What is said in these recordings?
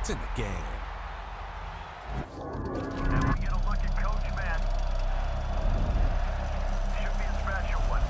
It's in the game. And we get a look at Coach Man. Should be a special one.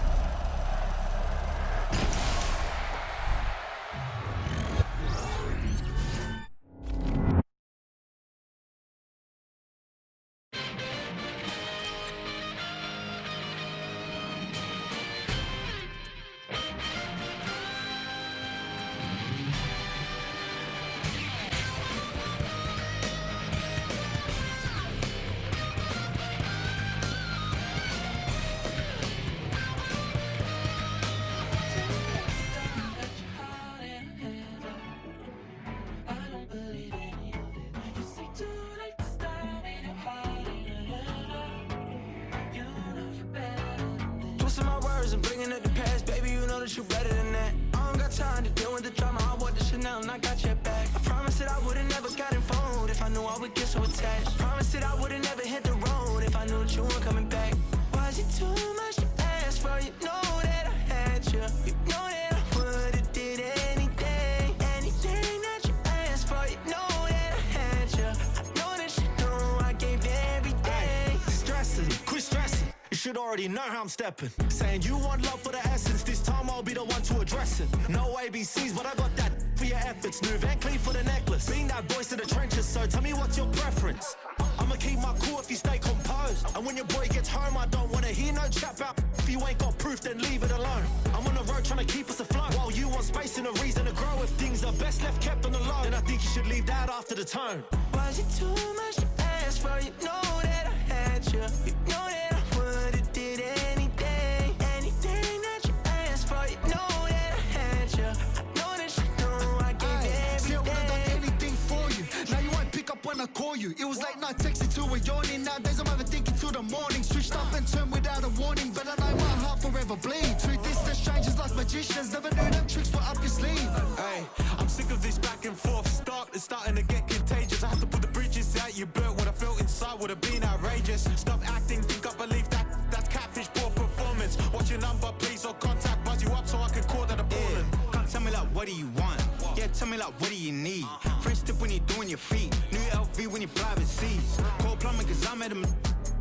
Twisting my words and bringing up the past, baby, you know that you better than that. I don't got time to deal with the drama, I want the Chanel and I got your back. I promised that I would've never gotten phoned if I knew I would get so attached. I promised that I would've never hit the road if I knew that you weren't coming back. Was it too much to ask for? You know that I had you. You know that I would've did anything, anything that you asked for. You know that I had you. I know that you know I gave everything. Stressing, quit stressing. You should already know how I'm stepping. Saying you want love for the essence, this time I'll be the one to address it. No ABCs, but I got that for your efforts. New Van Cleef for the necklace. Being that voice in the trenches, so tell me what's your preference. I'ma keep my cool if you stay composed. And when your boy gets home, I don't wanna hear no chat about if you ain't got proof, then leave it alone. I'm on the road trying to keep us afloat, while you want space and a reason to grow. If things are best left kept on the low, then I think you should leave that after the tone. Was it too much to ask for? You know that I had you. You know that I would've did anything, anything that you asked for. You know that I had you. I know that you know I gave everything. See, I would've done anything for you. Now you won't pick up when I call you. It was late night texting to a yawning. Nowadays I'm overthinking till the morning. Switched up and turned without a warning, but I know my heart forever bleeds. Truth is, the strangers like magicians. Never knew them tricks were up your sleeve. Hey, I'm sick of this back and forth. It's starting to get contagious. I have to put the bridges out you built. What I felt inside would have been outrageous. Stop acting, think I believe that. That's catfish, poor performance. What's your number, please, or contact. Buzz you up so I can call that appalling. Can't tell me like, what do you want? Yeah, tell me like, what do you need? Fresh tip when you're doing your feet. New LV when you fly overseas. Call plumbing cause I'm at a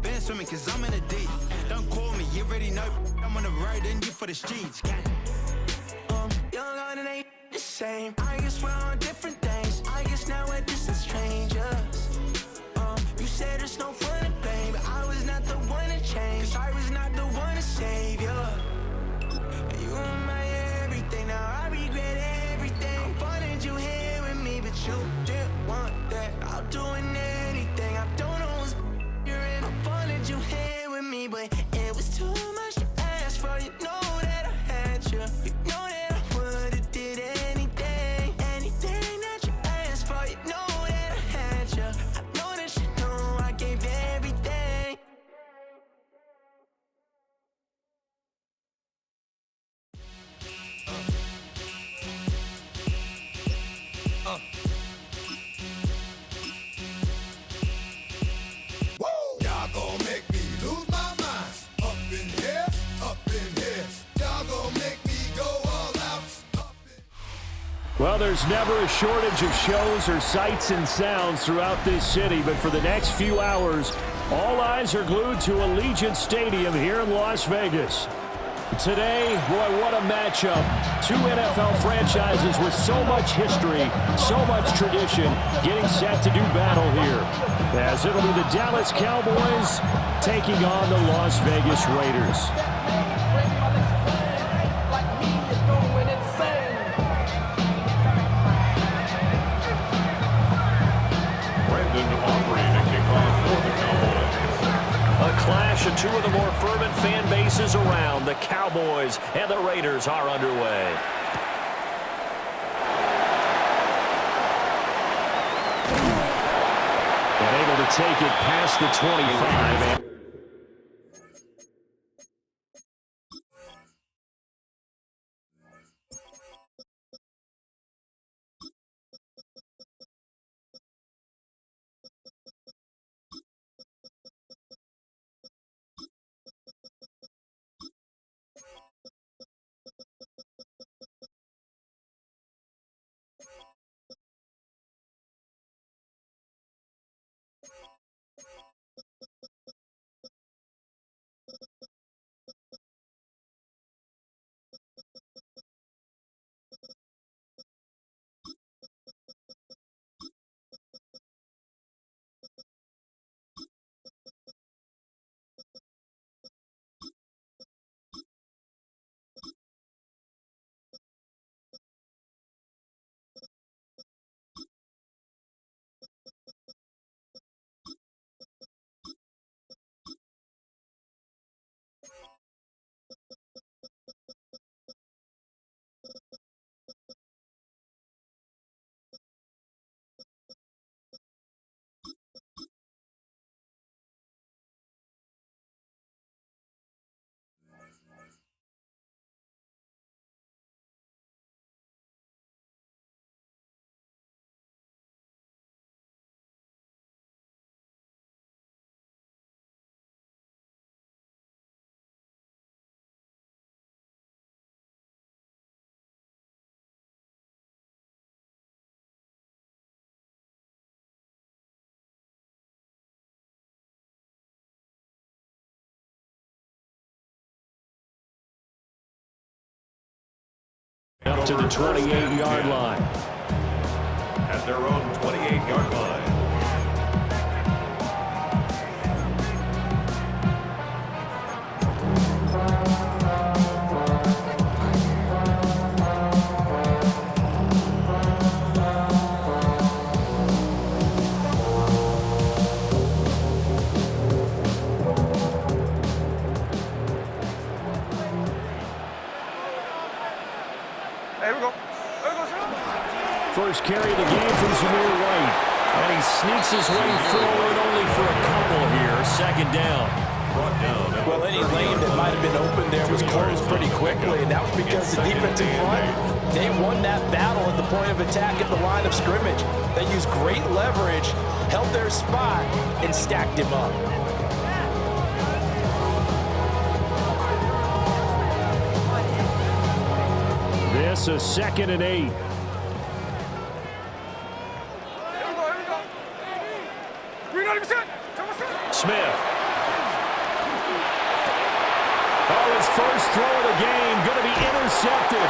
been swimming cause I'm in a deep. Don't call me, you already know. I'm on the road and you for the streets. Young on and ain't the same. I guess we're on different things. I guess now we're distant strangers. You said there's no fun to blame, but I was not the one to change. Cause I was not the one to save you. You were my everything, now I regret everything. I wanted you here with me, but you didn't want that. I'm doing anything, I don't know what's you're in. I wanted you here with me, but it was too much to ask for. You know that I had you. You know that I would've did anything, anything that you asked for. You know that I had you. I know that you know I gave everything. Y'all gon' make me lose my mind. Up in here, up in here. Y'all gon' make me go all out. Up in Well, there's never a shortage of shows or sights and sounds throughout this city, but for the next few hours, all eyes are glued to Allegiant Stadium here in Las Vegas. Today, boy, what a matchup. Two NFL franchises with so much history, so much tradition, getting set to do battle here. As it'll be the Dallas Cowboys taking on the Las Vegas Raiders. A clash of two of the more fervent fan bases around. The Cowboys and the Raiders are underway. And able to take it past the 25. to the 28-yard line. At their own 28-yard line. First carry of the game for Zamir White. And he sneaks his way forward only for a couple here. Second down. Well, any lane that might have been open there was closed pretty quickly, and that was because the defensive front, they won that battle at the point of attack at the line of scrimmage. They used great leverage, held their spot, and stacked him up. This is 2nd and 8. Smith. Oh, his first throw of the game going to be intercepted.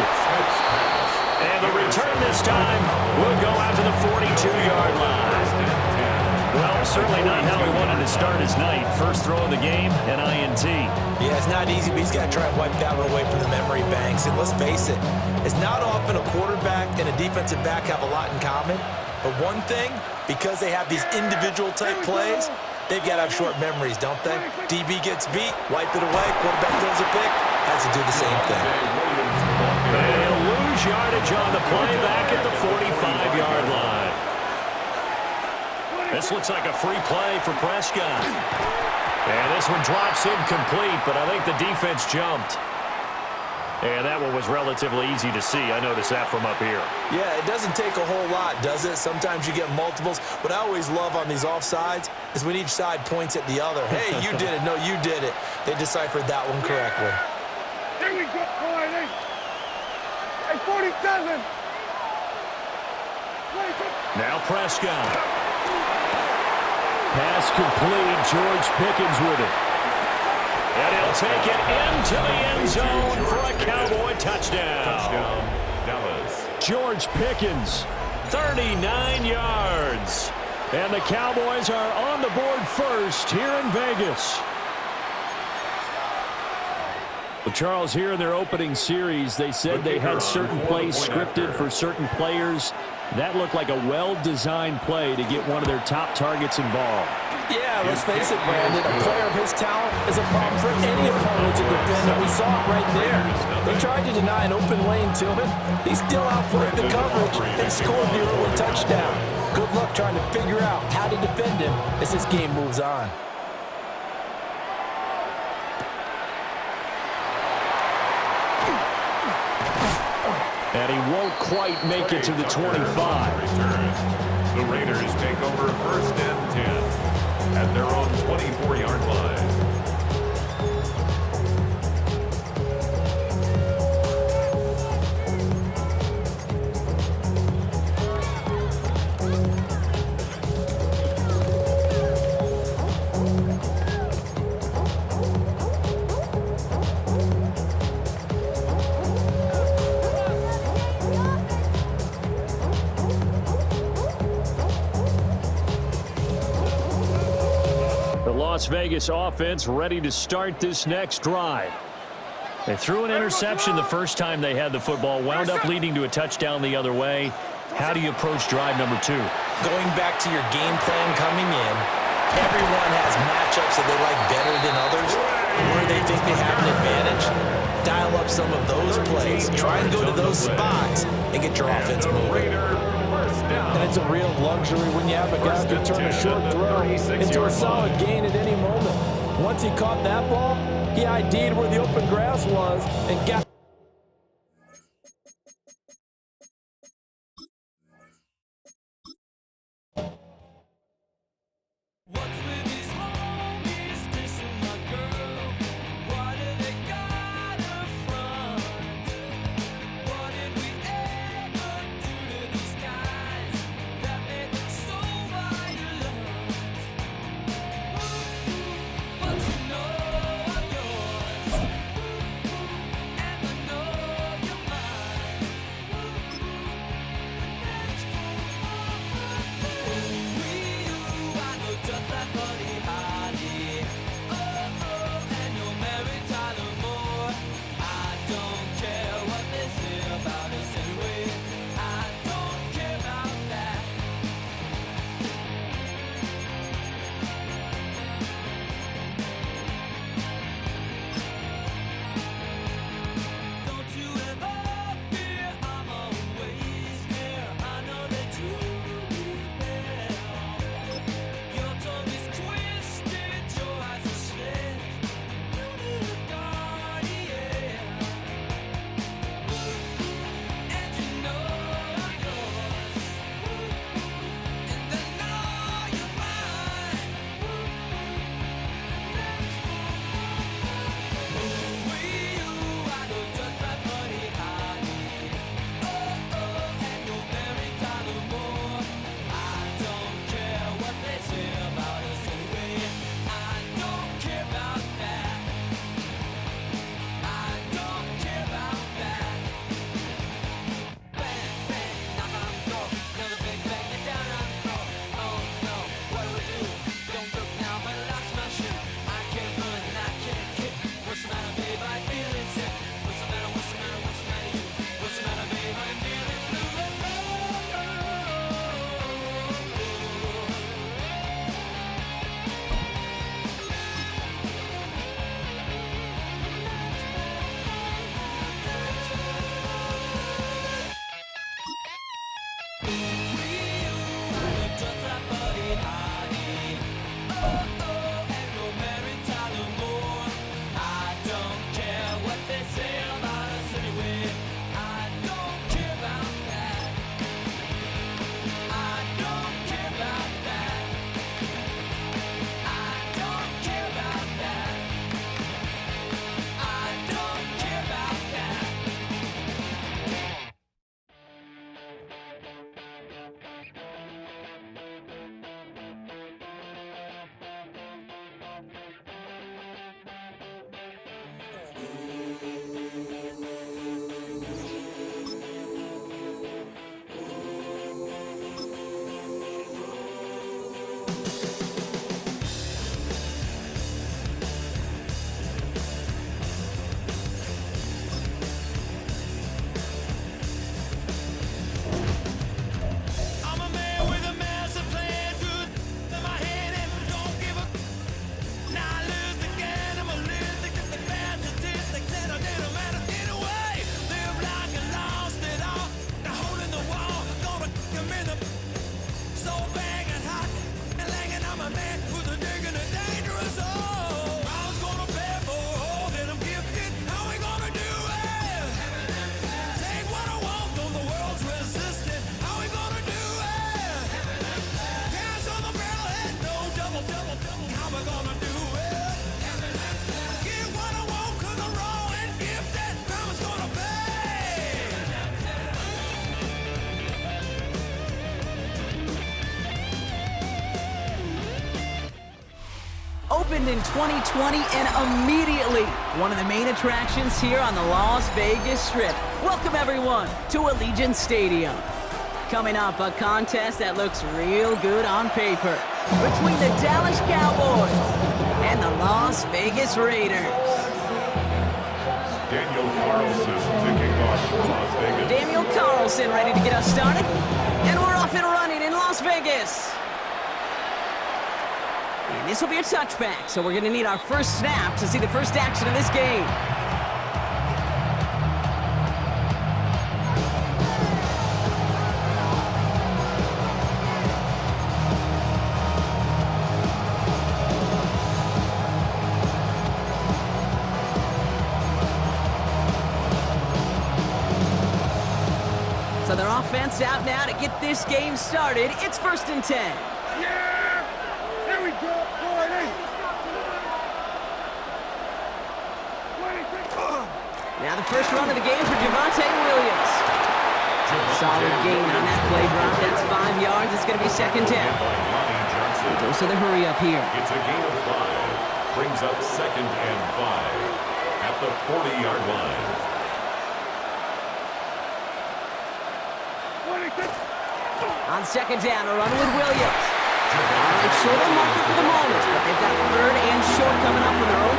And the return this time will go out to the 42-yard line. Well, certainly not how he wanted to start his night. First throw of the game, an INT. Yeah, it's not easy, but he's got to try and wipe that one away from the memory banks. And let's face it, it's not often a quarterback and a defensive back have a lot in common. But one thing, because they have these individual type plays, they've got to have short memories, don't they? DB gets beat, wipe it away, quarterback throws a pick, has to do the same thing. They'll lose yardage on the play back at the 45-yard line. This looks like a free play for Prescott. And this one drops incomplete, but I think the defense jumped. And that one was relatively easy to see. I noticed that from up here. Yeah, it doesn't take a whole lot, does it? Sometimes you get multiples. What I always love on these offsides is when each side points at the other. Hey, you did it. No, you did it. They deciphered that one correctly. There we go. Hey, 47. Now Prescott. Pass complete. George Pickens with it. And he'll take it into the end zone for a Cowboy touchdown. Dallas. George Pickens, 39 yards. And the Cowboys are on the board first here in Vegas. Well, Charles, here in their opening series, they said they had certain plays scripted for certain players. That looked like a well-designed play to get one of their top targets involved. Yeah, let's face it, Brandon. A player of his talent is a problem for any opponent to defend, and we saw it right there. They tried to deny an open lane to him. He still outplayed the coverage and scored the early touchdown. Good luck trying to figure out how to defend him as this game moves on. And he won't quite make it to the 25. The Raiders take over 1st and 10 at their own 24-yard line. Las Vegas offense ready to start this next drive. They threw an interception the first time they had the football, wound up leading to a touchdown the other way. How do you approach drive number 2? Going back to your game plan coming in, everyone has matchups that they like better than others, where they think they have an advantage. Dial up some of those plays, try and go to those spots, and get your offense moving. And it's a real luxury when you have a guy who can turn a short throw into a solid gain at any moment. Once he caught that ball, he ID'd where the open grass was and got opened in 2020 and immediately one of the main attractions here on the Las Vegas Strip. Welcome, everyone, to Allegiant Stadium. Coming up, a contest that looks real good on paper between the Dallas Cowboys and the Las Vegas Raiders. Daniel Carlson to kick off for Las Vegas. Daniel Carlson ready to get us started. And we're off and running in Las Vegas. And this will be a touchback, so we're going to need our first snap to see the first action of this game. So their offense out now to get this game started. It's 1st and 10. Yeah! There we go! Now the first run of the game for Javonte Williams. Solid gain on that play drop. That's 5 yards. It's going to be 2nd down. It goes to the hurry up here. It's a gain of 5. Brings up 2nd and 5 at the 40-yard line. On 2nd down, a run with Williams. All right, short on marker for the moment, but they've got 3rd and short coming up from their own.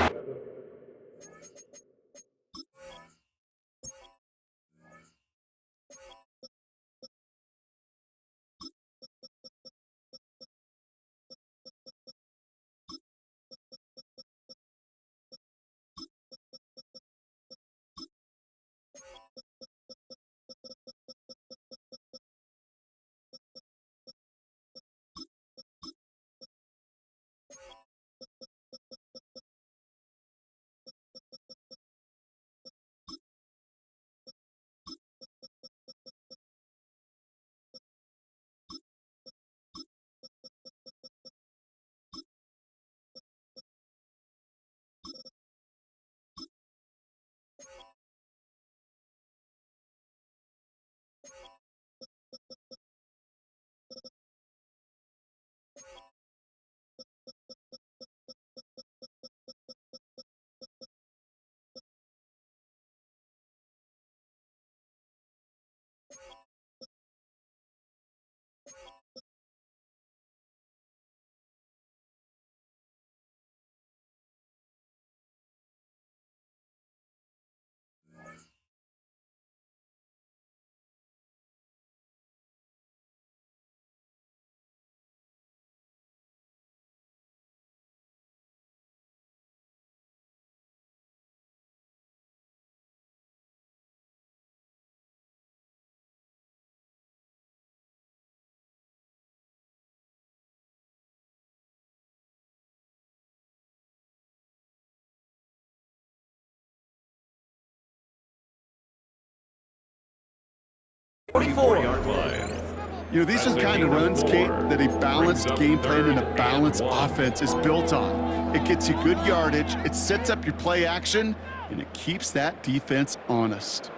You know, these are the kind of runs, Kate, that a balanced game plan and a balanced offense is built on. It gets you good yardage, it sets up your play action, and it keeps that defense honest.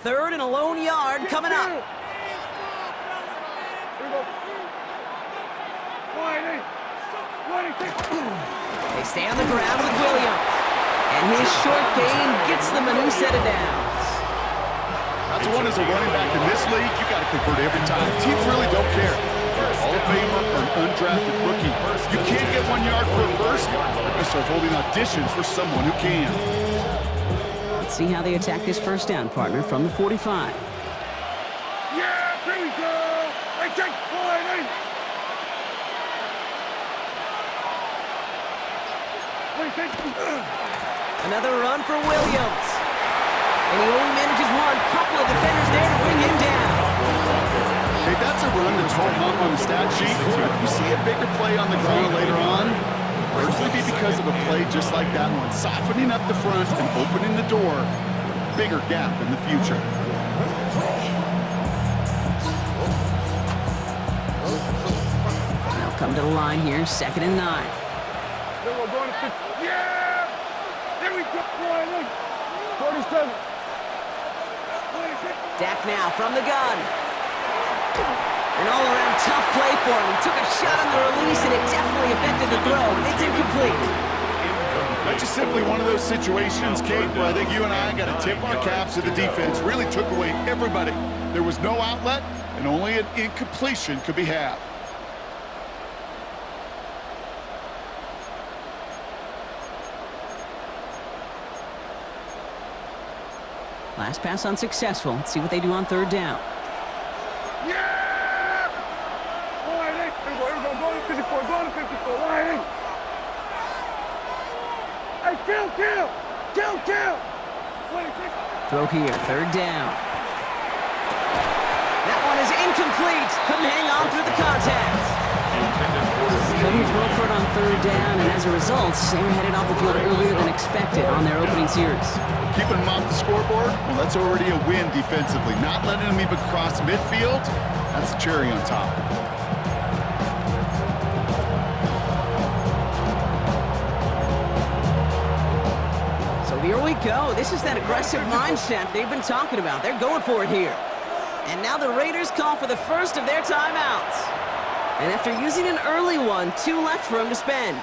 Third and a lone yard coming up. They stay on the ground with Williams. And his short gain gets them a new set of downs. That's one as a running back in this league, you got to convert every time. Teams really don't care. If you're a Hall of Famer or an undrafted rookie, you can't get 1 yard for a first. They're going to start holding auditions for someone who can. Let's see how they attack this first down, partner, from the 45. Yeah, here we go! I take point. Another run for Williams. And he only manages one. Couple of defenders there to bring him down. Hey, that's a run that's hung on the stat sheet. If you see a bigger play on the ground later on, largely be because of a play just like that one, softening up the front and opening the door for a bigger gap in the future. They'll come to the line here, 2nd and 9. Yeah! There we go, Brian. 47. Dak now from the gun. An all-around tough play for him. He took a shot on the release, and it definitely affected the throw. It's incomplete. That's just simply one of those situations, Kate, where I think you and I got to tip our caps to the defense. Really took away everybody. There was no outlet, and only an incompletion could be had. Last pass unsuccessful. Let's see what they do on third down. Yeah! Line 8. Here we go. Go to 54. Go to 54. Line 8. Hey, kill! 26. Throw here, third down. That one is incomplete. Couldn't hang on through the contact. Couldn't throw for it on third down, and as a result, they were headed off the field earlier than expected on their opening series. Keeping them off the scoreboard, well, that's already a win defensively. Not letting them even cross midfield, that's the cherry on top. So here we go. This is that aggressive mindset they've been talking about. They're going for it here. And now the Raiders call for the first of their timeouts. And after using an early one, 2 left for him to spend.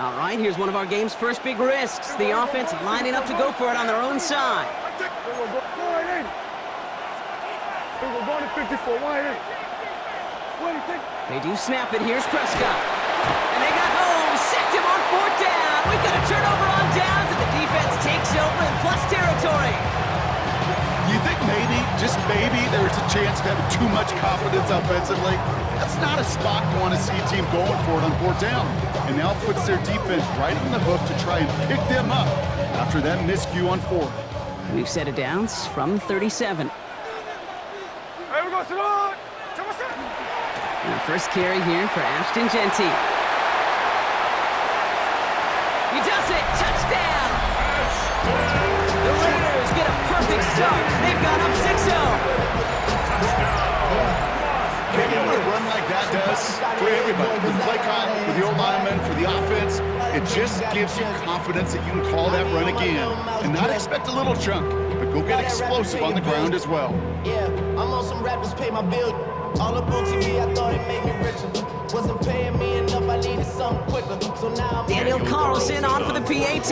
All right, here's one of our game's first big risks. The offense lining up to go for it on their own side. Go to 54. Line 8. They do snap it. Here's Prescott. And they got home. Sacked him on fourth down. We've got a turnover on downs, and the defense takes over in plus territory. You think maybe, just maybe, there's a chance of having too much confidence offensively? That's not a spot you want to see a team going for it on fourth down. And now it puts their defense right on the hook to try and pick them up after that miscue on fourth. We've set it downs from 37. Hey, we go, Salon! And the first carry here for Ashton Genty. He does it! Touchdown! The Raiders get a perfect start. They've gone up 6-0. You know what a run like that does for everybody, for the play call, for the old lineman, for the offense? It just gives you confidence that you can call that run again and not expect a little chunk, but go get explosive on the ground as well. Yeah, I'm on some rappers pay my bill. All up on TV, I thought it made me richer. Wasn't paying me enough, I needed something quicker. So now I'm Daniel Carlson on for the PAT.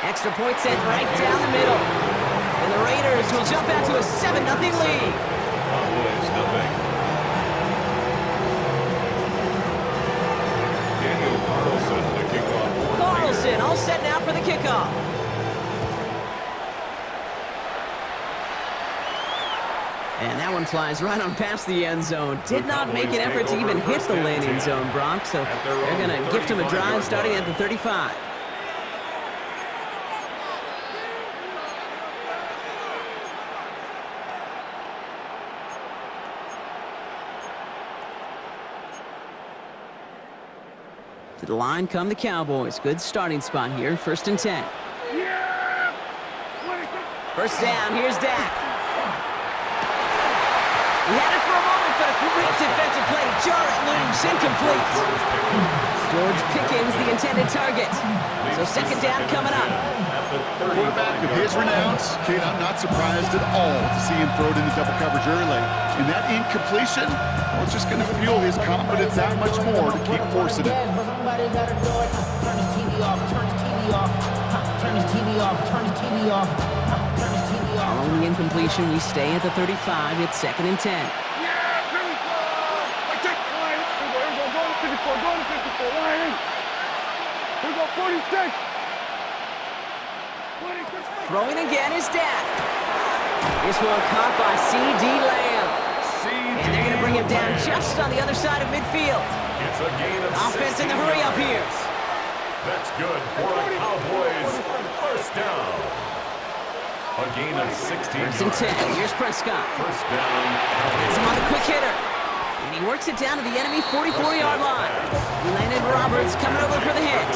Extra point sent right down the middle. And the Raiders will jump out to a 7-0 lead. Cowboys nothing. Daniel Carlson, the kickoff. Carlson all set now for the kickoff. And that one flies right on past the end zone. Did not make an effort to even hit the landing zone, Brock. So they're going to gift him a drive starting at the 35. To the line come the Cowboys. Good starting spot here. 1st and 10. First down. Here's Dak. He had it for a moment, but a great defensive play. Jarrett loose, incomplete. George Pickens, the intended target. So 2nd down coming up. Quarterback of his renounce, Kate, I'm not surprised at all to see him throw it into double coverage early. And that incompletion, well, it's just going to fuel his confidence that much more to keep forcing it. Somebody got to do it. Turn his TV off, turn his TV off. Turn his TV off, turn his TV off. Turn his TV off. Following the incompletion, we stay at the 35. It's 2nd and 10. Yeah, here we go. I take the line. Here we go. Go to 54. Go to 54. Line 8. Here we go. 46. 26. Throwing again is Dak. This one caught by C.D. Lamb. And they're going to bring him down just on the other side of midfield. It's a gain of Offense in the hurry up here. That's good for a Cowboys first down. A gain of 16 1st and 10. Here's Prescott. First down. Has him on the quick hitter. And he works it down to the enemy 44-yard line. Landon Roberts coming over for the hit.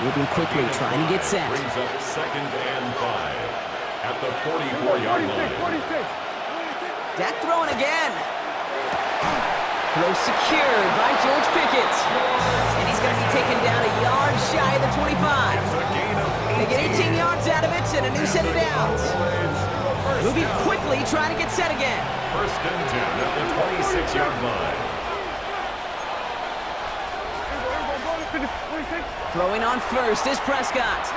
Moving quickly, trying to get set. Brings up 2nd and 5. at the 44-yard line. 46. Dak throwing again. Throw secured by George Pickett. And he's going to be taken down a yard shy of the 25. It's a gain of They get 18 yards out of it and a new set of downs. Moving quickly, trying to get set again. First and 10 at the 26-yard line. Throwing on first is Prescott.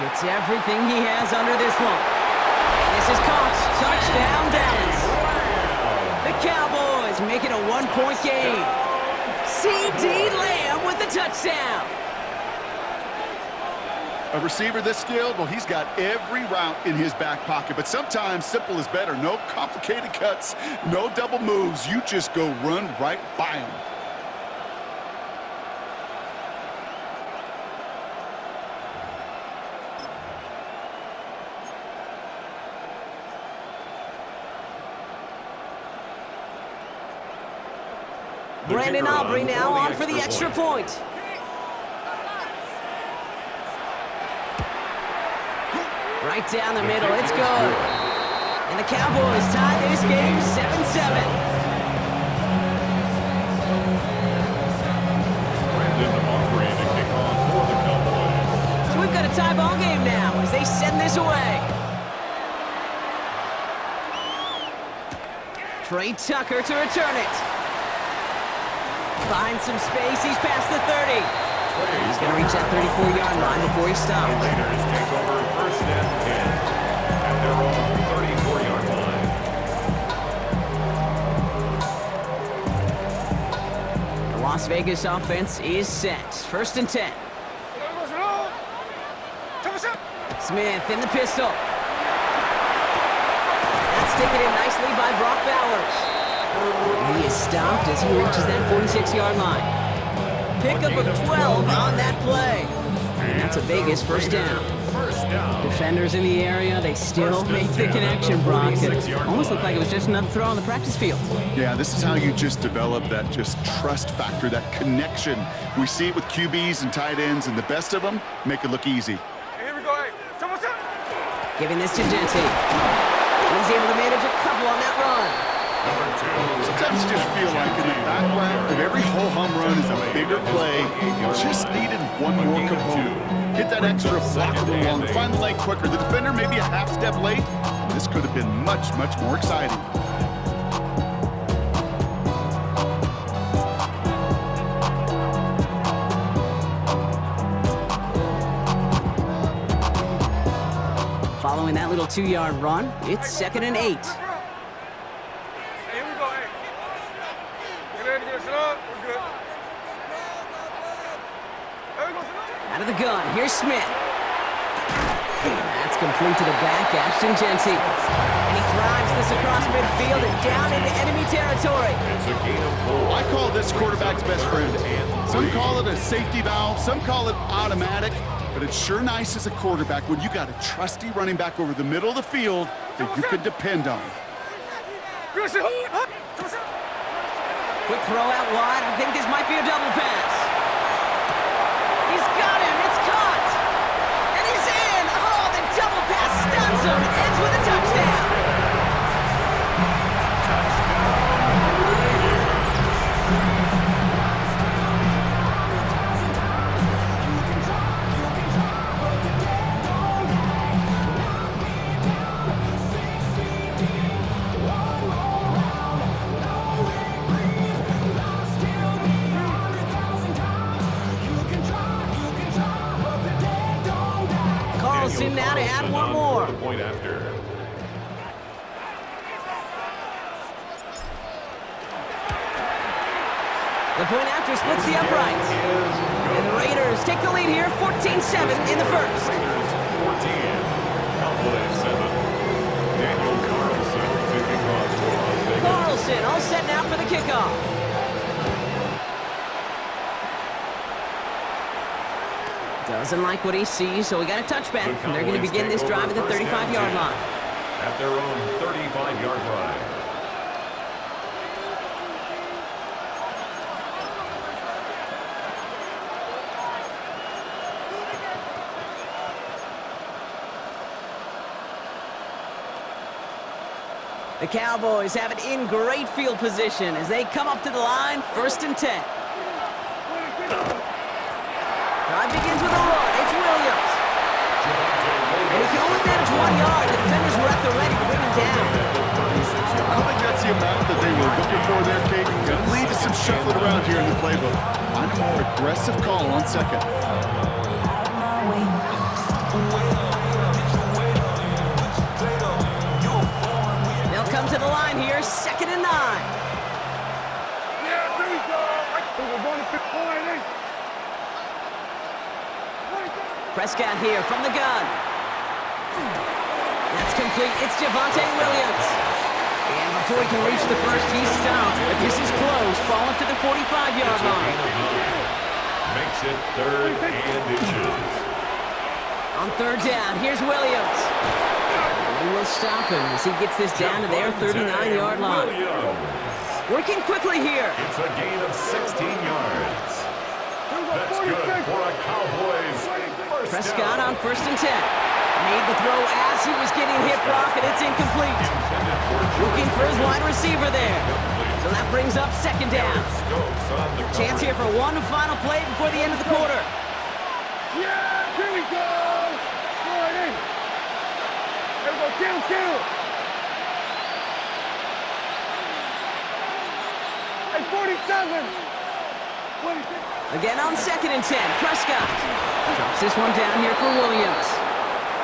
Gets everything he has under this one. And this is caught. Touchdown, Dallas. The Cowboys make it a one-point game. C.D. Lamb with the touchdown. A receiver this skilled, well, he's got every route in his back pocket. But sometimes simple is better. No complicated cuts, no double moves. You just go run right by him. Brandon Aubrey now on for the extra point. Right down the middle, it's good. And the Cowboys tie this game 7-7. Brandon Aubrey to kick off for the Cowboys. So we've got a tie ball game now as they send this away. Trey Tucker to return it. Finds some space, he's past the 30. He's going to reach that 34-yard line before he stops. Raiders take over first and 10 at their own 34-yard line. The Las Vegas offense is set. First and 10. Smith in the pistol. That's taken in nicely by Brock Bowers. He is stopped as he reaches that 46-yard line. Pickup of 12 on that play. And that's a Vegas first down. Defenders in the area, they still make the connection, Brock. It almost looked like it was just another throw on the practice field. Yeah, this is how you just develop that just trust factor, that connection. We see it with QBs and tight ends, and the best of them make it look easy. Here we go. Hey, Giving this to Genty. He's able to manage a couple on that run. Sometimes you just feel like in the background of every whole home run is a bigger play. Just needed one more component. Hit that extra block a little longer, find the leg quicker. The defender maybe a half step late. This could have been much, much more exciting. Following that little 2-yard run, it's 2nd and 8. Out of the gun, here's Smith. That's complete to the back, Ashton Genty. And he drives this across midfield and down into enemy territory. It's a gain of 4. I call this quarterback's best friend. Some call it a safety valve, some call it automatic, but it's sure nice as a quarterback when you got a trusty running back over the middle of the field that you can depend on. Quick throw out wide. I think this might be a double pass. He's got him. It's caught. And he's in. Oh, the double pass stuns him. Ends with a touchdown. Carlson now to add one more. Point after. The point after splits the uprights. And the Raiders take the lead here, 14-7 in the first. 14. Cowboys 7. Daniel Carlson to kick off for Las Vegas. Carlson all set now for the kickoff. Doesn't like what he sees, so we got a touchback. And they're going to begin this drive at the 35-yard line. At their own 35-yard line. The Cowboys have it in great field position as they come up to the line, 1st and 10. Drive begins with a run. It's Williams. And he can only manage 1 yard. The defenders were at the ready to bring him down. I don't think that's the amount that they were looking for there, Kate. Gonna lead to some shuffling around here in the playbook. Find a more aggressive call on 2nd. They'll come to the line here, 2nd and 9. Yeah, there we go. We're going to 5. Prescott here from the gun. That's complete. It's Javonte Williams. And before he can reach the first, he's stopped. But this is close. Ball up to the 45-yard line. Makes it 3rd and inches. On 3rd down, here's Williams. And they will stop him as he gets this down to their 39-yard line. Working quickly here. It's a gain of 16 yards. That's good for a Cowboys first Prescott down. on 1st and 10. Made the throw as he was getting hit, Brock, and it's incomplete. Looking for his wide receiver there. So that brings up 2nd down. Chance here for one final play before the end of the quarter. Yeah, here we go. Right in. There we go. Kill. At 47. 26. Again on 2nd and 10, Prescott drops this one down here for Williams.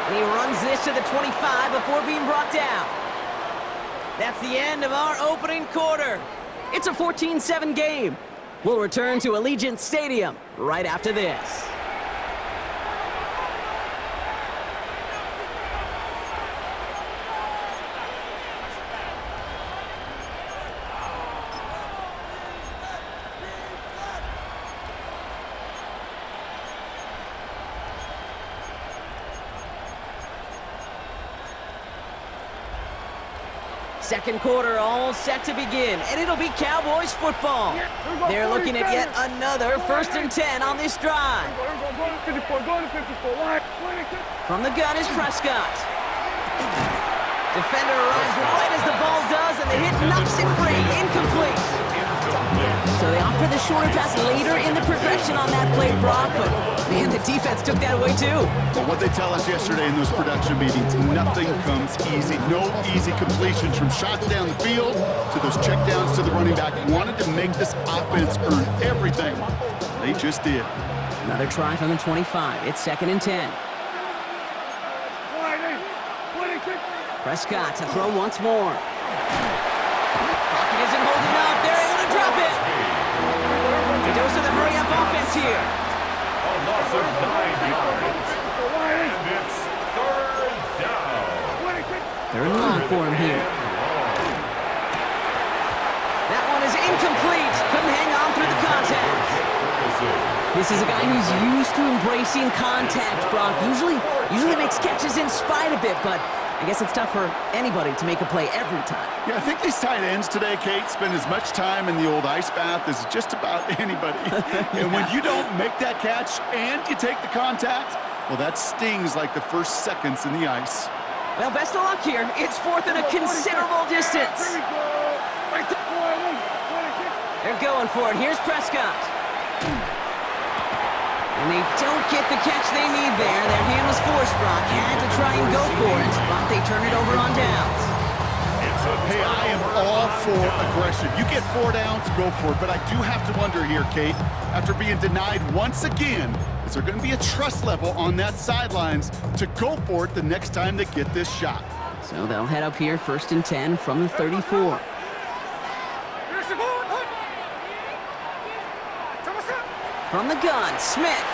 And he runs this to the 25 before being brought down. That's the end of our opening quarter. It's a 14-7 game. We'll return to Allegiant Stadium right after this. Second quarter all set to begin, and it'll be Cowboys football. They're looking at yet another 1st and 10 on this drive. From the gun is Prescott. Defender arrives right as the ball does, and the hit knocks it free. Incomplete. So they opt for the shorter pass later in the progression on that play, Brock, but man, the defense took that away too. But what they tell us yesterday in those production meetings, nothing comes easy. No easy completions from shots down the field to those checkdowns to the running back. Wanted to make this offense earn everything. They just did. Another try from the 25. It's 2nd and 10. Prescott to throw once more. Pocket isn't holding up. They're able to drop it. The dose of the hurry-up offense here. A loss of 9 yards. And it's 3rd down. 3rd and long for him here. That one is incomplete. Couldn't hang on through the contact. This is a guy who's used to embracing contact, Brock. Usually makes catches in spite of it, but I guess it's tough for anybody to make a play every time. Yeah, I think these tight ends today, Kate, spend as much time in the old ice bath as just about anybody. And when you don't make that catch and you take the contact, well, that stings like the first seconds in the ice. Well, best of luck here. It's 4th and a considerable distance. They're going for it. Here's Prescott. And they don't get the catch they need there. Their hand was forced, Brock. Had to try and go for it, but they turn it over on downs. Hey, I am all for aggression. You get 4 downs, go for it. But I do have to wonder here, Kate, after being denied once again, is there going to be a trust level on that sidelines to go for it the next time they get this shot? So they'll head up here, 1st and 10 from the 34. From the gun, Smith.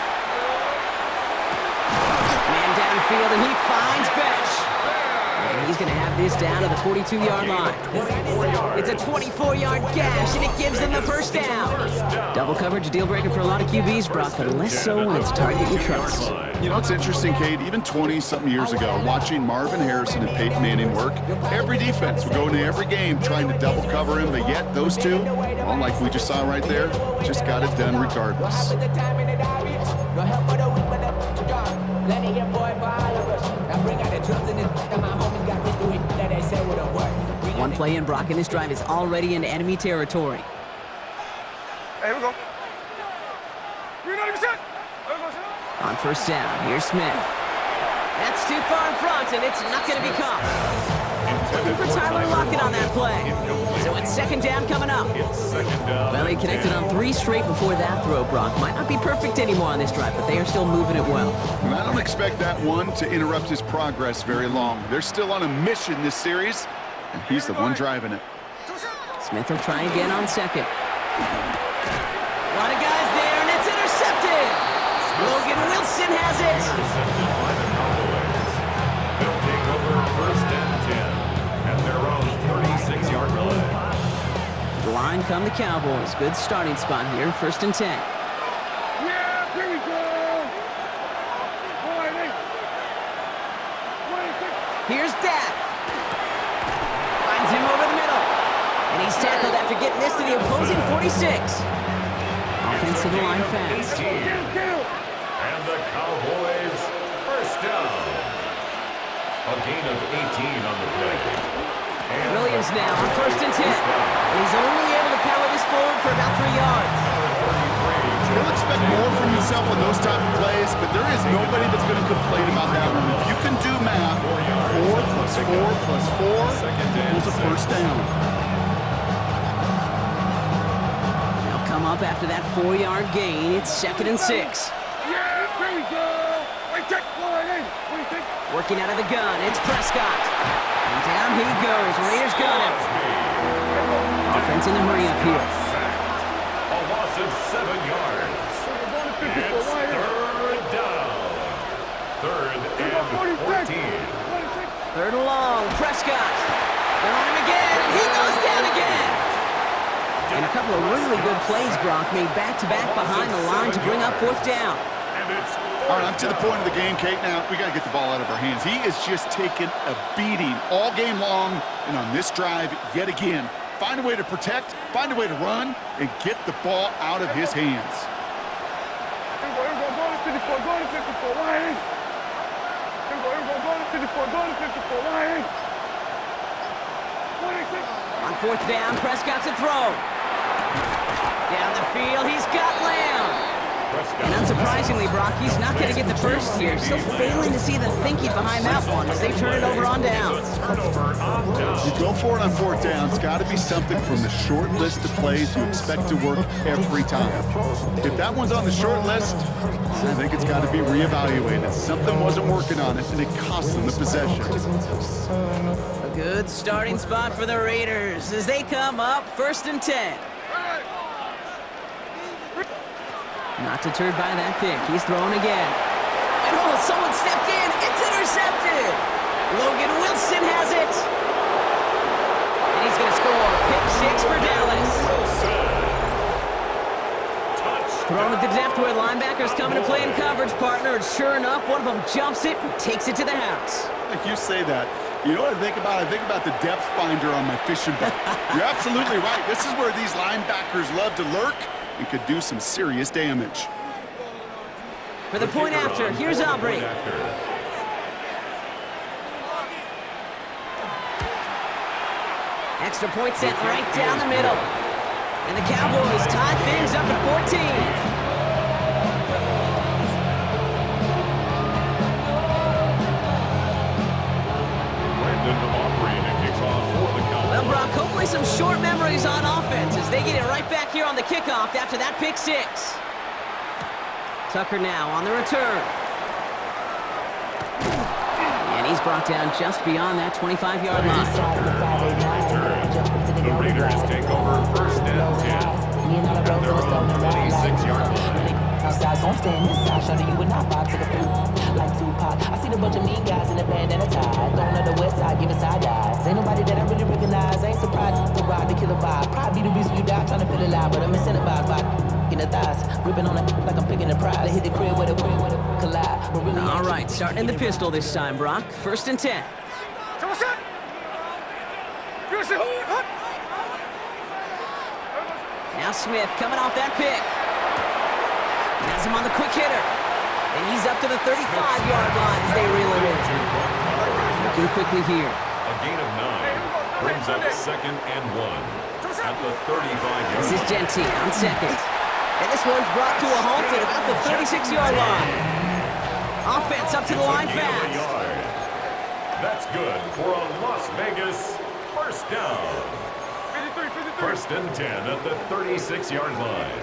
Man downfield, and he finds Besh. And he's going to have this down to the 42-yard line. It's a 24-yard gash, and it gives them the first down. Double coverage, a deal breaker for a lot of QBs, Brock, but less so when it's a target you trust. You know, it's interesting, Kate, even 20-something years ago, watching Marvin Harrison and Peyton Manning work, every defense would go into every game trying to double cover him, but yet those two, well, like we just saw right there, just got it done regardless. play in, Brock, and this drive is already into enemy territory. Hey, here we go. You're not even set. On first down, here's Smith. That's too far in front, and it's not going to be caught. Looking for Tyler Lockett on that play. So it's second down coming up. Well, he connected on 3 straight before that throw, Brock. Might not be perfect anymore on this drive, but they are still moving it well. And I don't expect that one to interrupt his progress very long. They're still on a mission this series, and he's the one driving it. Smith will try again on second. A lot of guys there, and it's intercepted. Logan Wilson has it. They'll take over first and 10 at their own 36-yard line. To the line come the Cowboys. Good starting spot here, first and 10. Yeah, here we go. Here's Dak. Finds him over the middle. And he's tackled after getting this to the opposing 46. Offense to the line fast. And the Cowboys first down. A gain of 18 on the play. And Williams now on first and 10. And he's only able to power this forward for about 3 yards. He'll expect more from himself on those type of plays, but there is nobody that's going to complain about that one. If you can do math, 4 plus 4 plus 4 equals a first down. They'll come up after that 4-yard gain. It's second and 6. Yeah, here we go. Working out of the gun, it's Prescott. And down he goes. Raiders got him. Offense in the hurry-up here. A loss of 7 yards. It's third down. Third and 14. Third and long. Prescott. They're on him again, and he goes down again. And a couple of really good plays, Brock, made back-to-back behind the line to bring up fourth down. All right, I'm to the point of the game, Kate. Now, we got to get the ball out of our hands. He is just taking a beating all game long, and on this drive, yet again, find a way to protect, find a way to run, and get the ball out of his hands. Here we go, go to 54, go to 54, line. Here we go, go to 54, go to 54, line. On fourth down, Prescott's a throw. Down the field, he's got Lamb. And unsurprisingly, Brock, he's not going to get the first here. Still failing to see the thinking behind that one as they turn it over on downs. You go for it on fourth down. It's got to be something from the short list of plays you expect to work every time. If that one's on the short list, I think it's got to be reevaluated. Something wasn't working on it, and it cost them the possession. A good starting spot for the Raiders as they come up first and 10. Not deterred by that pick. He's throwing again. And oh, someone stepped in. It's intercepted. Logan Wilson has it. And he's going to score. Pick 6 for Dallas. Thrown at the depth where linebackers coming to play in coverage, partner. And sure enough, one of them jumps it and takes it to the house. You say that. You know what I think about? I think about the depth finder on my fishing boat. You're absolutely right. This is where these linebackers love to lurk and could do some serious damage. For the point after, here's Aubrey. Extra point sent right down the middle. And the Cowboys tie things up at 14. Well, Brock, hopefully some short memories on offense as they get it right back here on the kickoff after that pick 6. Tucker now on the return. And he's brought down just beyond that 25-yard line. The Raiders take over first and 10 at their own 26-yard line. Outside, so I'm staying inside, shorty, you would not vibe to the food. Like Tupac, I see the bunch of mean guys in the band and a tie. Going to the west side, giving side eyes. Ain't nobody that I really recognize. Ain't surprised to ride the killer vibe. Probably the reason you die trying to feel alive, but I'm incentivized by in the thighs, gripping on it like I'm picking a pride. I hit the crib with a collide. But really, all right, starting in the pistol this time, Brock. First and 10. Now Smith coming off that pick. Has him on the quick hitter. And he's up to the 35-yard line as they reel it in. Looking quickly here. A gain of 9. Brings up 2nd and 1 at the 35-yard line. This is Gentile on second. And this one's brought to a halt at about the 36-yard line. Offense up to the line fast. That's good for a Las Vegas first down. 1st and 10 at the 36-yard line.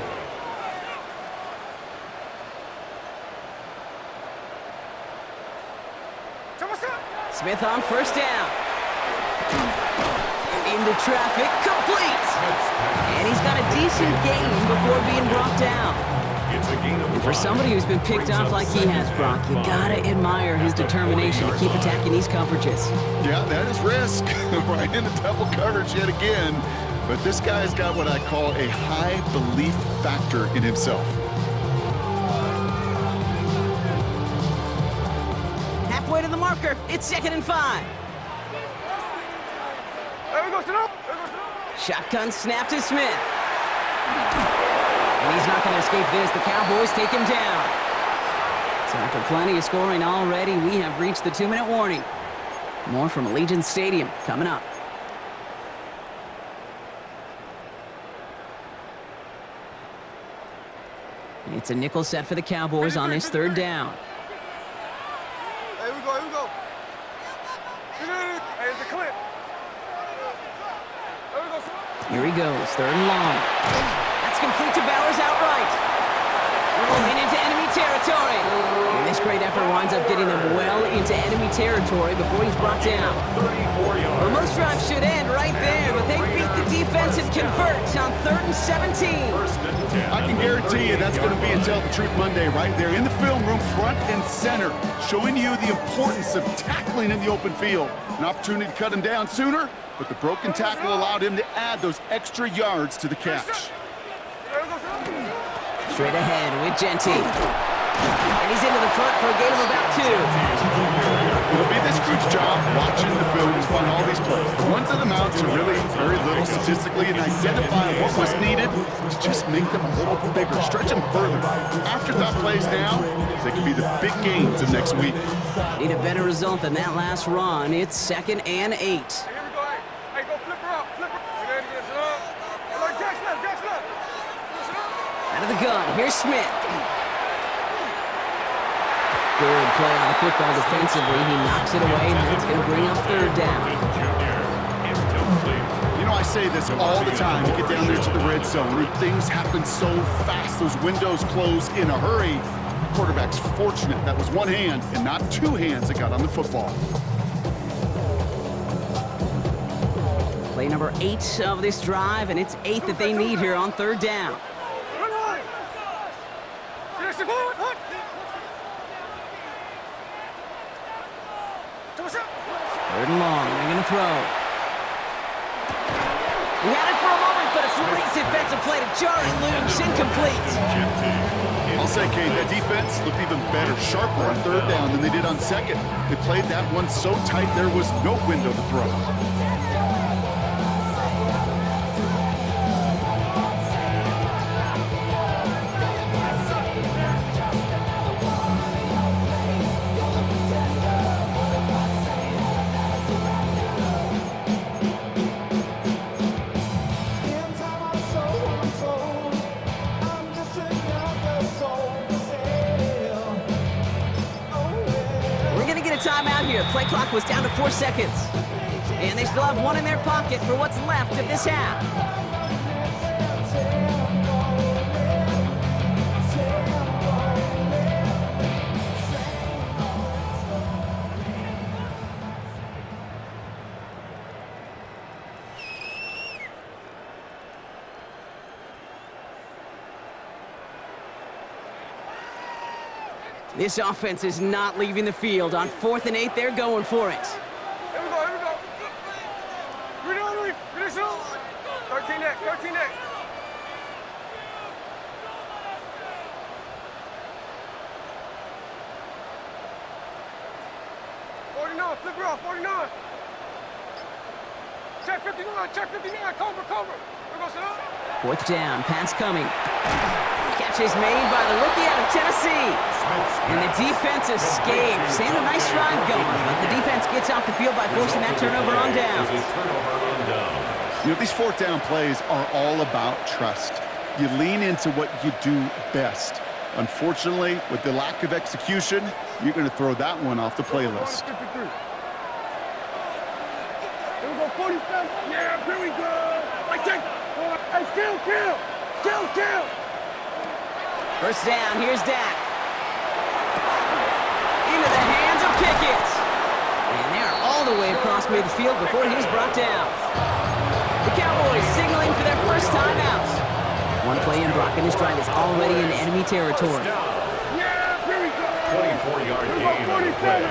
Smith on first down. Into traffic, complete. And he's got a decent gain before being brought down. It's a gain of And for somebody who's been picked off like he has, Brock, you gotta admire his determination to keep attacking these coverages. Yeah, that is risk. Right into double coverage yet again. But this guy's got what I call a high belief factor in himself. Halfway to the marker, it's 2nd and 5. Shotgun snap to Smith. And he's not going to escape this. The Cowboys take him down. So after plenty of scoring already, we have reached the 2-minute warning. More from Allegiant Stadium coming up. It's a nickel set for the Cowboys on this 3rd down. Here we go. Hey, it's a clip. Here he goes, 3rd and long. That's complete to Bowers outright. Rolling into enemy territory. And this great effort winds up getting them well into enemy territory before he's brought down. Well, most drives should end right there, but they beat the defense and convert on 3rd and 17. I can guarantee you that's going to be a Tell the Truth Monday right there in the film room, front and center, showing you the importance of tackling in the open field. An opportunity to cut him down sooner, but the broken tackle allowed him to add those extra yards to the catch. Straight ahead with Gentile. And he's into the front for a gain of about 2. It'll be this group's job watching the film to find all these plays. The ones that amount to really very little statistically and identify what was needed to just make them a little bigger, stretch them further. Afterthought plays now, they could be the big gains of next week. Need a better result than that last run. It's 2nd and 8. Hey, go flip her up. Jack's left. Out of the gun, here's Smith. Good play on the football defensively. He knocks it away, and that's going to bring up 3rd down. You know, I say this all the time. You get down there to the red zone, where things happen so fast. Those windows close in a hurry. The quarterback's fortunate that was one hand and not 2 hands that got on the football. Play number 8 of this drive, and it's 8 that they need here on 3rd down. 3rd and long, they're going to throw. He had it for a moment, but a great defensive play to Jarry loose, incomplete. I'll say, Kate, that defense looked even better, sharper on 3rd down than they did on 2nd. They played that one so tight there was no window to throw. Timeout here. Play clock was down to 4 seconds. And they still have 1 in their pocket for what's left of this half. This offense is not leaving the field. On 4th and 8, they're going for it. Here we go. Finish it up. 13 next. 49, flip it off, 49. Check 59, cover. We're going to sit up. 4th down, pass coming. Catch is made by the rookie out of Tennessee. And the defense escapes. And a nice drive going, but the defense gets off the field by forcing that turnover on down. You know, these fourth down plays are all about trust. You lean into what you do best. Unfortunately, with the lack of execution, you're going to throw that one off the playlist. Here we go, 47. Yeah, here we go. Like, check. Hey, kill. First down, here's Dak. Into the hands of Pickett. And they are all the way across midfield before he's brought down. The Cowboys signaling for their first timeout. One play in, Brock, and his drive is already in enemy territory. Yeah, here we go. 24-yard gain on the play.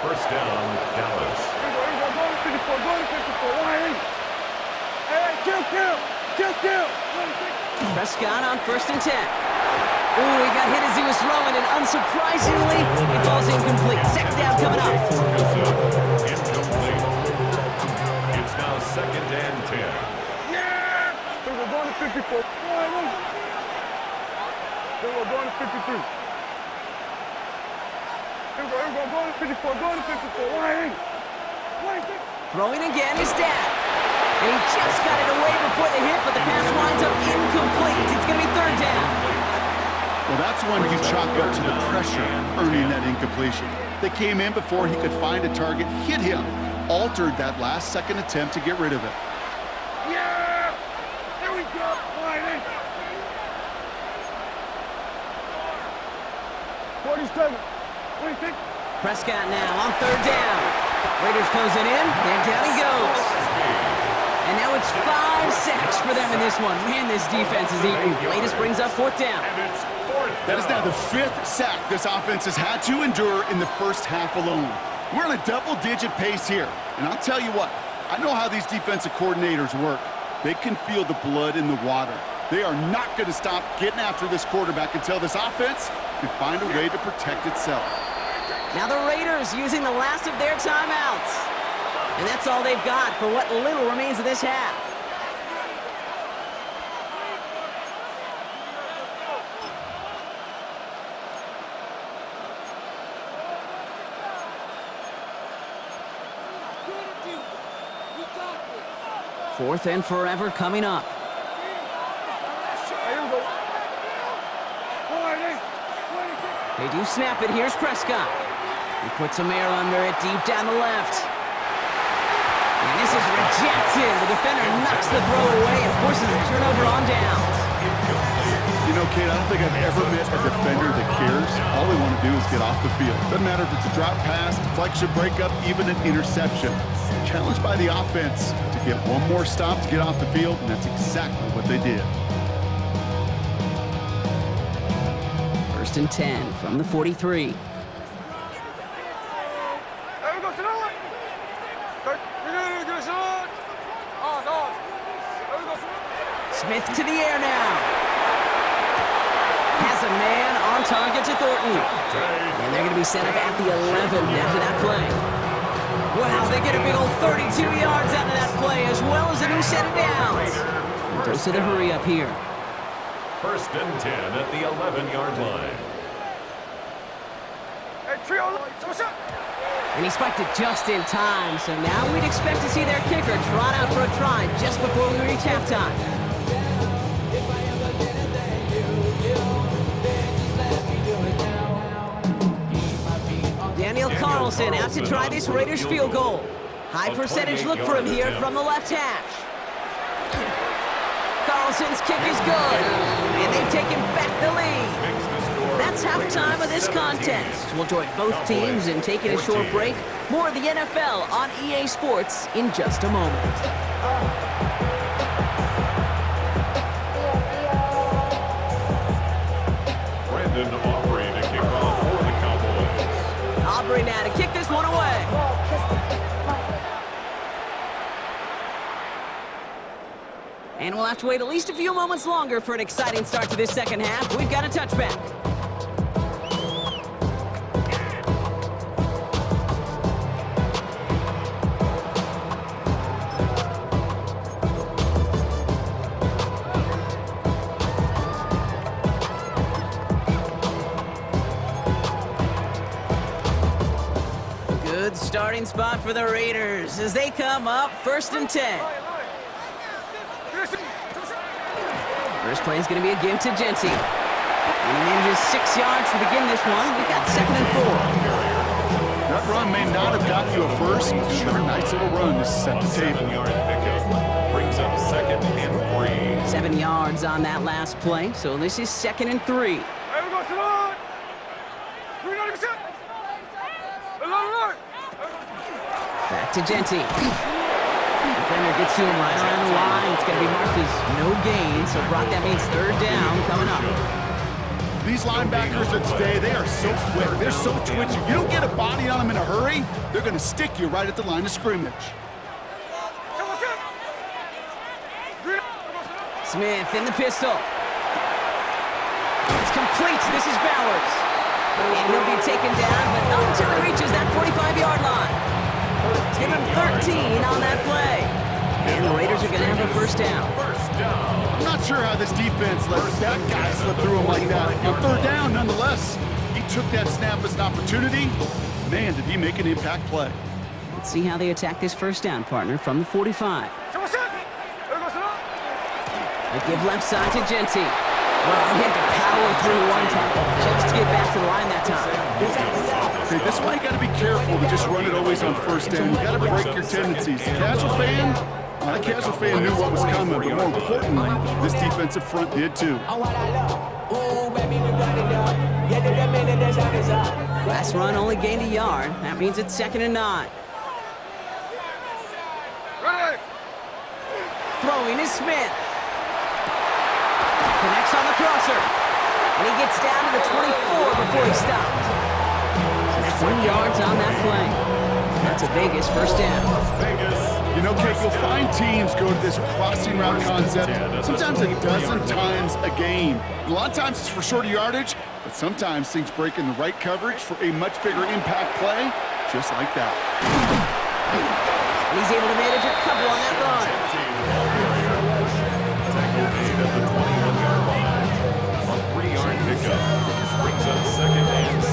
First down, Dallas. Here we go. Go to 54. Hey, kill. Prescott on 1st and 10. Ooh, he got hit as he was throwing, and unsurprisingly, it falls incomplete. Second down coming up. Incomplete. It's now 2nd and 10. Yeah! Here we're going to 54. Here we're going to 53. Here we go. Going to 54. Throwing again is Dak. And he just got it away before the hit, but the pass winds up incomplete. It's going to be 3rd down. Well, that's one you chalk up to the pressure earning that incompletion. They came in before he could find a target, hit him, altered that last-second attempt to get rid of it. Yeah! There we go. 47. 26. Prescott now on 3rd down. Raiders closing in, and down he goes. And now it's 5 sacks for them in this one. Man, this defense is eating. Latest brings up 4th down. That is now the 5th sack this offense has had to endure in the first half alone. We're on a double-digit pace here. And I'll tell you what, I know how these defensive coordinators work. They can feel the blood in the water. They are not going to stop getting after this quarterback until this offense can find a way to protect itself. Now the Raiders using the last of their timeouts. And that's all they've got for what little remains of this half. Fourth and forever coming up. They do snap it. Here's Prescott. He puts some air under it deep down the left. And this is rejected. The defender knocks the throw away and forces a turnover on downs. You know, Kate, I don't think I've ever met a defender that cares. All they want to do is get off the field. Doesn't matter if it's a drop pass, deflection, breakup, even an interception. Challenged by the offense to get one more stop to get off the field, and that's exactly what they did. 1st and 10 from the 43. Smith to the air now. Has a man on target to Thornton. And they're going to be set up at the 11 after that play. Wow, they get a big old 32 yards out of that play, as well as a new set of downs. And dose of the hurry up here. 1st and 10 at the 11-yard line. And he spiked it just in time, so now we'd expect to see their kicker trot out for a try just before we reach halftime. Daniel Carlson out to try this Raiders field goal. High percentage look for him here from the left hash. Carlson's kick is good, and they've taken back the lead. That's halftime of this contest. We'll join both teams in taking a short break. More of the NFL on EA Sports in just a moment. Brandon Aubrey to kick off for the Cowboys. Aubrey now to kick this one away. And we'll have to wait at least a few moments longer for an exciting start to this second half. We've got a touchback. starting spot for the Raiders as they come up 1st and 10. First play is going to be a give to Genty. And he manages 6 yards to begin this one. We got 2nd and 4. That run may not have gotten you a first, but sure, a nice little run to set the table. Brings up 2nd and 3. 7 yards on that last play, so this is 2nd and 3. Back to Genty. Defender gets to him right around the line. It's going to be marked as no gain, so Brock, that means 3rd down coming up. These linebackers of today, they are so quick. They're so twitchy. You don't get a body on them in a hurry, they're going to stick you right at the line of scrimmage. Smith in the pistol. It's complete. This is Bowers. And he'll be taken down, but not until he reaches that 45-yard line. Give him 13 on that play. And the Raiders are going to have a 1st down. I'm not sure how this defense let that guy slip through him like that. On 3rd down, nonetheless, he took that snap as an opportunity. Man, did he make an impact play. Let's see how they attack this 1st down, partner, from the 45. They give left side to Genty. Well, he had to power through one tackle just to get back to the line that time. See, this is why you got to be careful to just run it always on 1st down. You got to break your tendencies. The casual fan, the casual fan knew what was coming, but more importantly, this defensive front did too. Last run only gained a yard. That means it's 2nd and 9. Throwing is Smith. Connects on the crosser. And he gets down to the 24 before he stopped. So 20 yards on that play. That's a Vegas 1st down. You know, Kate, you'll find teams go to this crossing route concept sometimes a dozen times a game. A lot of times it's for shorter yardage, but sometimes things break in the right coverage for a much bigger impact play, just like that. And he's able to manage a couple on that run. Brings up 2nd and 7.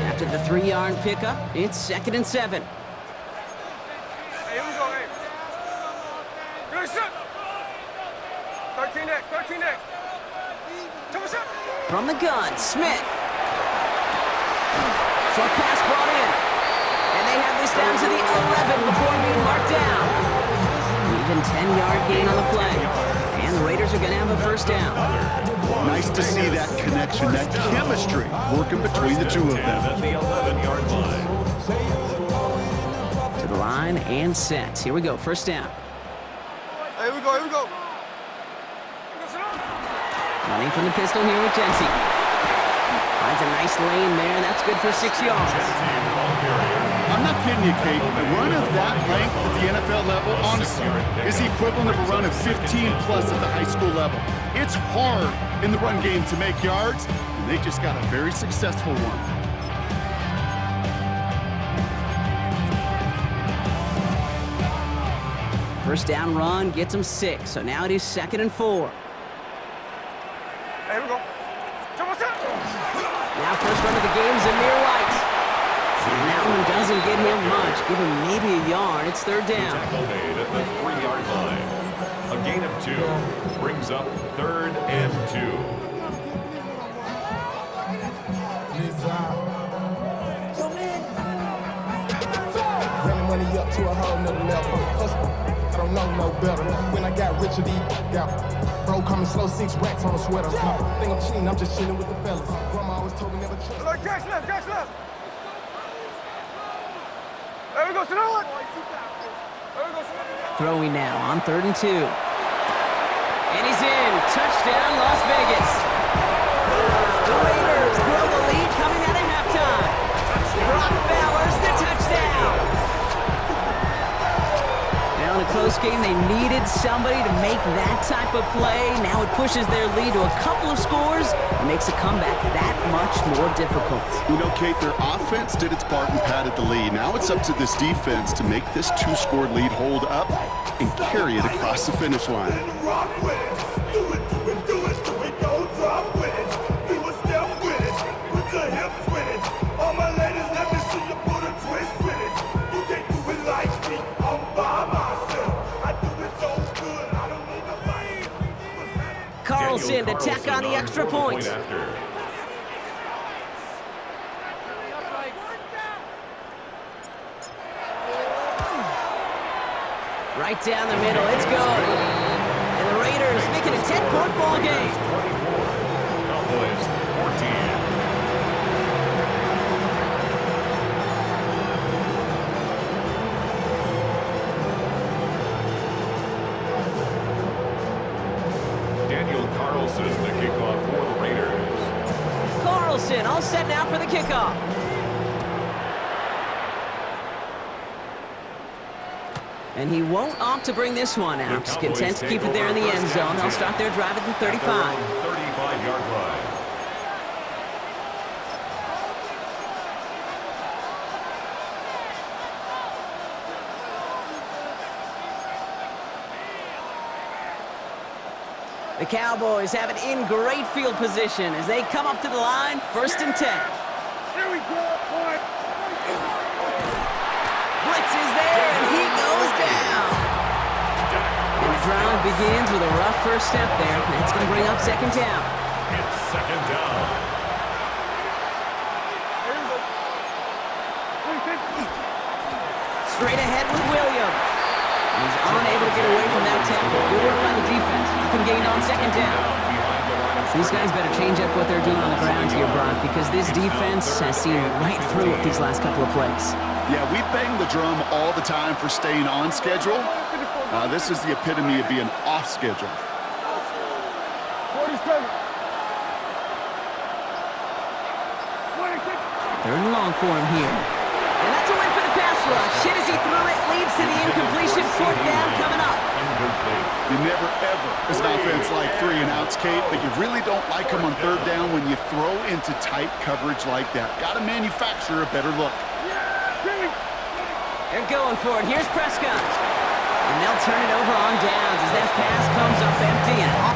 After the 3-yard pickup, it's 2nd and 7. Hey, here we go, hey. Good shot. 13 next, 13 next. From the gun, Smith. Short pass brought in. And they have this down to the 11 before being marked down. Even 10-yard gain on the play. And the Raiders are going to have a 1st down. Nice to see that connection, that chemistry working between the two of them. At the 11-yard line. To the line and set. Here we go, 1st down. Hey, here we go, here we go. Running from the pistol here with Genty. Finds a nice lane there. That's good for 6 yards. I'm not kidding you, Kate. A run of that length at the NFL level, honestly, is the equivalent of a run of 15-plus at the high school level. It's hard in the run game to make yards, and they just got a very successful one. First down run gets them 6, so now it is 2nd and 4. Hey, here we go. Now first run of the game is Amir White. And that one doesn't get him much. Give him maybe a yard. It's 3rd down. Tackle made at the 3-yard line. A gain of 2 brings up 3rd and 2. Running money up to a whole nother level. I don't know no better. When I got rich, got bro coming slow, 6 racks on a sweater. Think I'm cheating, I'm just chilling with the fellas. Grandma always told me never trust. Like, catch left, catch left. There we go, sit down. Throwing now on 3rd and 2. And he's in. Touchdown, Las Vegas. The Raiders grow the lead coming out of halftime. Brock Bowers, the touchdown. Now in a close game, they needed somebody to make that type of play. Now it pushes their lead to a couple of scores and makes a comeback that much more difficult. You know, Kate, their offense did its part and padded the lead. Now it's up to this defense to make this 2-score lead hold up and carry it across the finish line. Rock with it. Do it, do it, do it, do it. Don't drop with it. Do a step with it. Put your hips with it. All my ladies, let me see you put a twist with it. You can't do it like me. I'm by myself. I do it so good. I don't need nobody. Carlson to tack on the extra point. Right down the middle, it's good. And the Raiders make it a 10-point ball game. Cowboys 14. Daniel Carlson, the kickoff for the Raiders. Carlson all set now for the kickoff. And he won't opt to bring this one out. Content to keep it there in the end zone. They'll start their drive at the 35. 35-yard line. The Cowboys have it in great field position as they come up to the line, 1st and 10. Here we go, boy. Blitz is there, and he goes down. And the drive begins with a rough first step there. That's going to bring up 2nd down. It's 2nd down. Straight ahead with Williams. He's unable to get away from that tackle. Good work on the defense. Nothing gained on 2nd down. These guys better change up what they're doing on the ground here, Brock, because this defense has seen right through it these last couple of plays. Yeah, we bang the drum all the time for staying on schedule. This is the epitome of being off schedule. 47. 3rd and long for him here. And that's a win for the pass rush. Hit as he threw it, leads to the incompletion. 4th down coming up. You never, ever, as an offense, like 3 and outs, Kate, but you really don't like them on 3rd down when you throw into tight coverage like that. Got to manufacture a better look. They're going for it. Here's Prescott. And they'll turn it over on downs as that pass comes up empty and